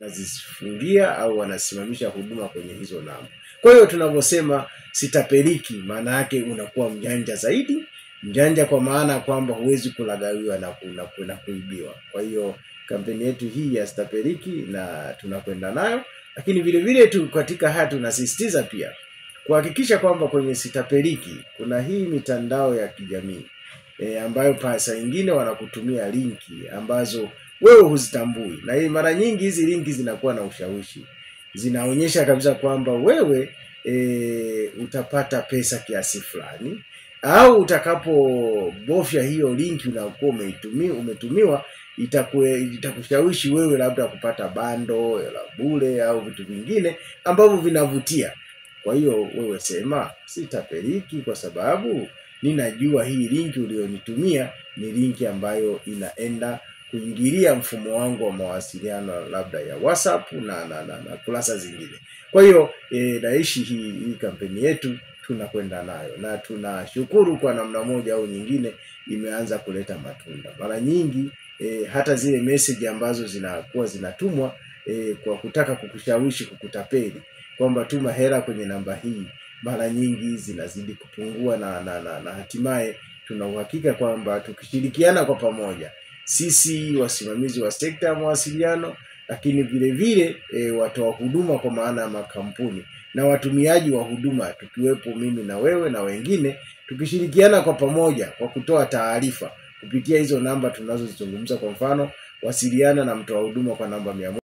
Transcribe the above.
wanazifungia au wanasimamisha huduma kwenye hizo namba. Kwa hiyo tunavyosema sitapeliki, maana yake unakuwa mjanja zaidi. Mjanja kwa maana kwamba huwezi kulagawiwa na kuibiwa. Kwa hiyo kampeni yetu hii ya sitapeliki na tunakwenda nayo, lakini vile vile tu katika haya tunasisitiza pia kuhakikisha kwamba kwenye sitapeliki kuna hii mitandao ya kijamii ambayo pasa nyingine wanakutumia linki ambazo wewe huzitambui. Na hii mara nyingi hizi linki zinakuwa na ushawishi. Zinaonyesha kabisa kwamba wewe utapata pesa kiasi fulani, au utakapobofya hiyo linki unakuwa umetumiwa itakushawishi wewe labda kupata bando la bure au vitu vingine ambavyo vinavutia. Kwa hiyo wewe sema sitapeliki kwa sababu ninajua hii linki ulionitumia ni linki ambayo inaenda kuingilia mfumo wangu wa mawasiliano labda ya WhatsApp na kurasa zingine. Kwa hiyo naishi hii kampeni yetu tunakwenda nayo, na tunashukuru kwa namna moja au nyingine imeanza kuleta matunda. Mara nyingi hata zile message ambazo zinakuwa zinatumwa kwa kutaka kukushawishi kukutapeli kwamba tuma hela kwenye namba hii, mara nyingi zinazidi kupungua na hatimaye tuna uhakika kwamba tukishirikiana kwa pamoja, sisi wasimamizi wa sekta ya mawasiliano, lakini vile vile watoa huduma kwa maana ya makampuni na watumiaji wa huduma, tukiwepo mimi na wewe na wengine, tukishirikiana kwa pamoja kwa kutoa taarifa kupitia hizo namba tunazozizungumza. Kwa mfano, wasiliana na mtoa huduma kwa namba 100.